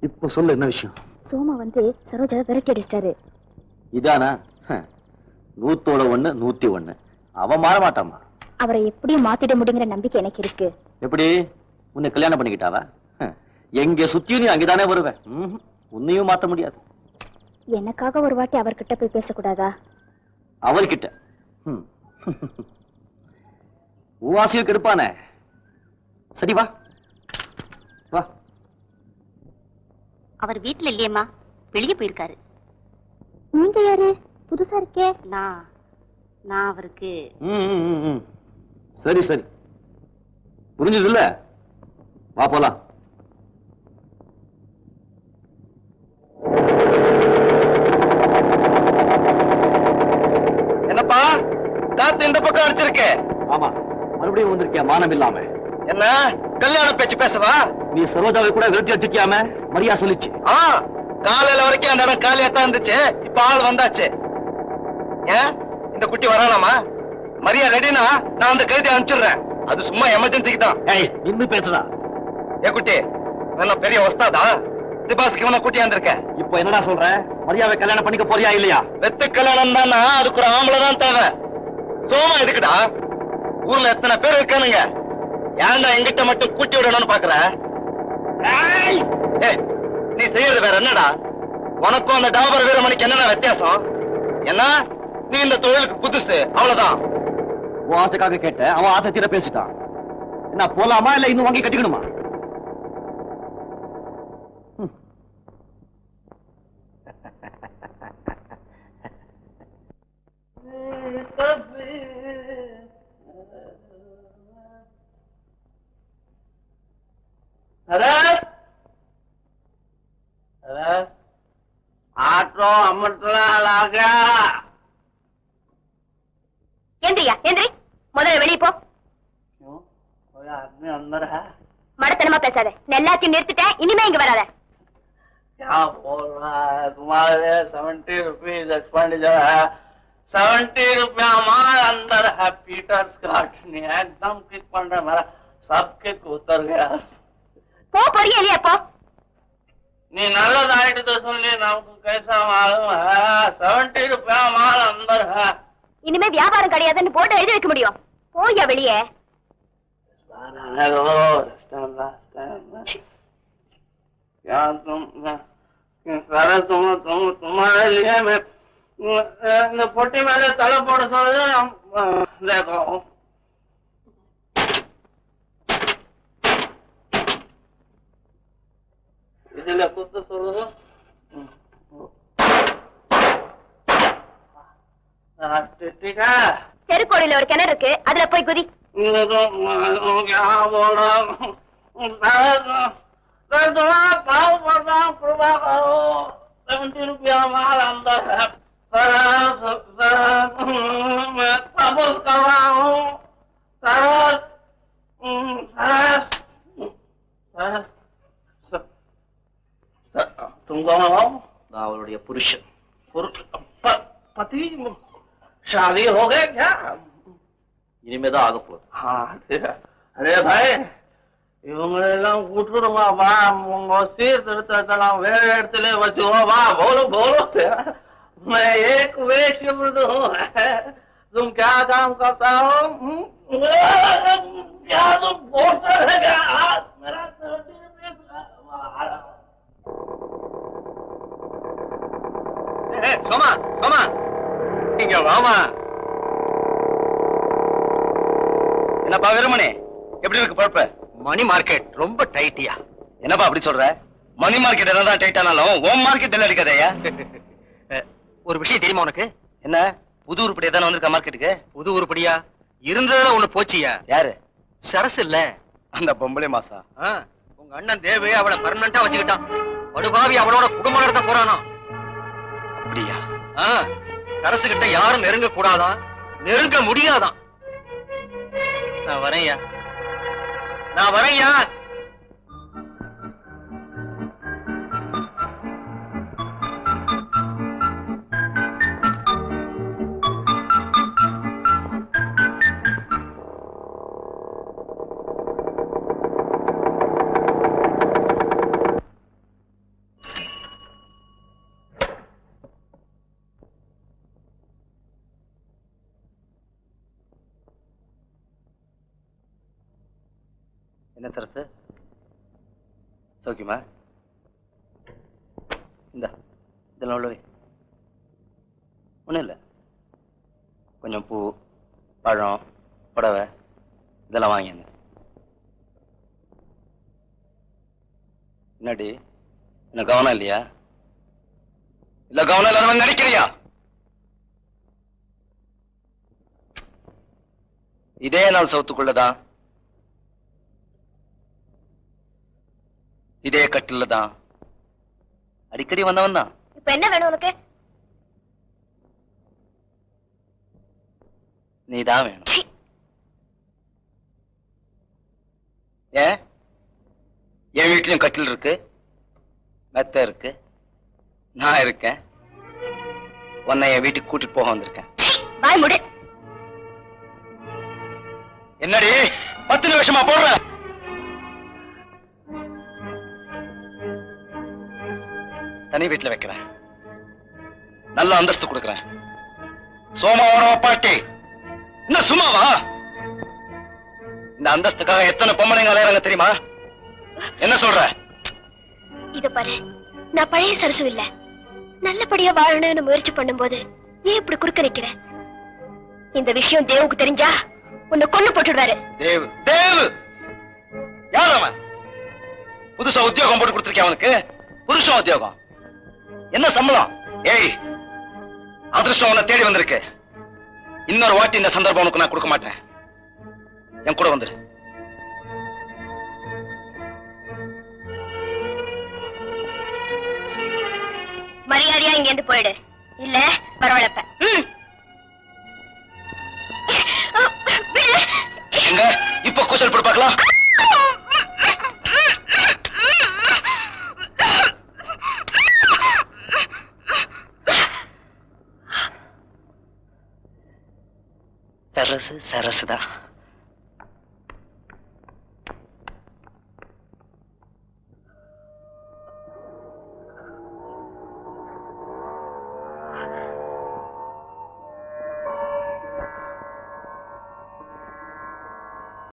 இப்ப சொல்ல என்ன விஷயம்? சோமா வந்து சரோஜாவை விரட்டி அடிச்சிட்டாரு. இதானா? 101 101. அவன் மாற மாட்டாமா. அவரை எப்படியும் மாத்திட முடியுங்கிற நம்பிக்கை எனக்கு இருக்கு. எப்படி? உன்னை கல்யாணம் பண்ணிக்கிட்டாவா? எங்க சுத்தியும் நீ அங்கதானே வருவேன். உன்னையும் மாத்த முடியாது. எனக்காக ஒரு வாட்டி அவர்கிட்ட போய் பேசக்கூடாதா? அவர்கிட்ட உவாசியும் கெடுப்பானே. சரி வா வா. அவர் வீட்டுல இல்லையம்மா, வெளியே போயிருக்காரு. நீங்க யாரு? புதுசா இருக்கே. நான் அவருக்கு. சரி சரி, புரிஞ்சது இல்ல. வா போலாம். என்னப்பா காத்து இந்த பக்கம் அடிச்சிருக்க? ஆமா, மறுபடியும் வந்திருக்கியா மானம் இல்லாம? என்ன கல்யாண பேச்சு பேசவா? நீ சரோஜாவை கூட விரட்டி அடிச்சிருக்கியாம மரியா சொல்லிச்சு. காலையில வரைக்கும் அந்த இடம் காலியா தான் இருந்துச்சு. இப்ப ஆள் வந்தாச்சு. ஏன் இந்த குட்டி வரானாமா? மரியா ரெடினா நான் அந்த கைதி அனுப்பிச்சிடுறேன். அது சும்மா எமர்ஜென்சிக்கு தான். இன்னும் பேசுறா? ஏ குட்டி, நான் பெரிய வஸ்தாதா? சிபாசுக்கு இவனை கூட்டி வந்திருக்க. இப்ப என்னடா சொல்ற? மரியாவை கல்யாணம் பண்ணிக்க போறியா இல்லையா? வெத்து கல்யாணம் தானா? அதுக்கு ஒரு ஆம்பளை தான் தேவை. சோமா எதுக்குடா? ஊர்ல எத்தனை பேர் இருக்கானுங்க. ஏன்டா எங்கிட்ட மட்டும் கூட்டி விடணும்னு பாக்குற? நீ செய்யறது வேற என்னடா? உனக்கும் அந்த டாபர் வீரமணிக்கு என்னென்ன வித்தியாசம்? என்ன நீ இந்த தொழிலுக்கு புதுசு, அவ்வளவுதான். உன் ஆசைக்காக கேட்ட, அவன் ஆசை தீர பேசிட்டான். என்ன போலாமா இல்ல இன்னும் வாங்கி கட்டிக்கணுமா? ஆட்டோ அமர்த்தலாக. எந்திரியா எந்திரி, முதல்ல வெளியே போ. மடத்தனமா பேசாத. எல்லாத்தையும் நிறுத்திட்டேன், இனிமே இங்க வராத. क्या बोल रहा है? तुम्हारे 70 रुपीज एक्सपेंडिचर है. 70 रुपया हमारे अंदर है. पीटर स्कॉट ने एकदम किक पड़ रहा, मेरा सब किक उतर गया. போ போறியா இல்லையா? போ. நீ நல்லதாயிட்டு तो सुन ली, நமக்கு कैसा मालूम है? 70 रुपया हमारे अंदर है. இனிமே வியாபாரம் கிடையாதுன்னு போட்டு எழுதி வைக்க முடியும். போயா வெளியே. क्या तुम तुम्हारे लिए मैं இந்த பொட்டி மேல தலை போட சொல்றது. देखो இதுல குத்த சொல்றது. தெருக்கோடியில ஒரு கிணறு இருக்கு, அதுல போய் குதி. भाव पड़ता कृपा करो. 70 रुपया माल अंदर है. मैं तबस कर रहा हूँ. तुम कौन हो? நான் அவளுடைய புருஷன். पति शादी हो गए क्या? இனிமேதான் ஆக போகுது. हाँ अरे भाई இவங்களெல்லாம் கூட்டுடுமாப்பா. உங்க சீர்திருத்தத்தெல்லாம் வேற இடத்துல வச்சுக்கோப்பா. बोलो बोलो. मैं एक वेश्य हूँ. तुम क्या काम करता हो? क्या तुम बोलते रहेगा? मेरा सोमा सोमा இங்க வாமா. என்னப்பா வீரமணி, எப்படி இருக்கு பழப்ப? மணி மார்க்கெட் ரொம்ப டைட்டியா. என்னப்பா அப்படி சொல்ற? மணி மார்க்கெட் என்னதான் டைட்டானாலும் ஹோம் மார்க்கெட் எல்லாம் இருக்காதயா. ஒரு விஷயம் தெரியுமா உனக்கு? என்ன புது உருப்படியா தானே வந்திருக்க மார்க்கெட்டுக்கு? புது உருப்படியா இருந்ததுல ஒண்ணு போச்சியா. யாரு? சரசு இல்ல, அந்த பொம்பளை மாசா. உங்க அண்ணன் தேவே அவளை பர்மனண்டா வச்சுக்கிட்டான். படுபாவி அவளோட குடும்பம் நடத்த போறானா. அப்படியா? சரசு கிட்ட யாரும் நெருங்க கூடாதான், நெருங்க முடியாதான். நான் வரேன்யா, நான் வரேன்யா. என்ன சரசு சௌக்கியமா? இந்த இதெல்லாம் உள்ளவே ஒண்ணும் இல்ல. கொஞ்சம் பூ, பழம், புடவை இதெல்லாம் வாங்கியிருந்தேன். என்னடி என்ன கவனம் இல்லையா? இல்ல கவனம் இல்லாதவன் நடிக்கிறியா? இதே நாள் சவுத்துக்குள்ளதான், இதே கட்டில தான் அடிக்கடி வந்தவன் தான். இப்ப என்ன வேணும் உனக்கு? நீதான் வேணும். சீ. ஏன் என் வீட்லயும் கட்டில் இருக்கு, மெத்த இருக்கு, நான் இருக்கேன். உன்னை என் வீட்டுக்கு கூட்டிட்டு போக வந்திருக்கேன். சீ, வாய் முடு. என்னடி 10 நிமிஷமா போடுற? தனி வீட்டுல வைக்கிறேன், நல்ல அந்தஸ்து கொடுக்கிறேன். சோமாவரவ பாட்டி என்ன சும்மாவா? இந்த அந்தஸ்துக்காக எத்தனை பொம்பளைங்க அலையறாங்க தெரியுமா? என்ன சொல்ற? இத பாரு, நான் பழைய சரசு இல்ல. நல்லபடியா வாழணும்னு முயற்சி பண்ணும்போது ஏன் இப்படி குறுக்க நிக்கிற? இந்த விஷயம் தேவுக்கு தெரிஞ்சா உன்னை கொன்னு போட்டுடுவாரு. தேவ் தேவ் யார் அவன்? புதுசா உத்தியோகம் போட்டு கொடுத்திருக்கேன் அவனுக்கு. புருஷன் உத்தியோகம், என்ன சம்பளம்? ஏய், அதிர்ஷ்டம் உன்னை தேடி வந்திருக்கு. இன்னொரு வாட்டி இந்த சந்தர்ப்பம் உனக்கு நான் கொடுக்க மாட்டேன். என் கூட வந்துரு. மரியாதையா இங்க இருந்து போயிடு, இல்ல பரவாயில்லப்ப. எங்க இப்ப கூச்சல் போட்டு பார்க்கலாம். சரசு சரசுதான்.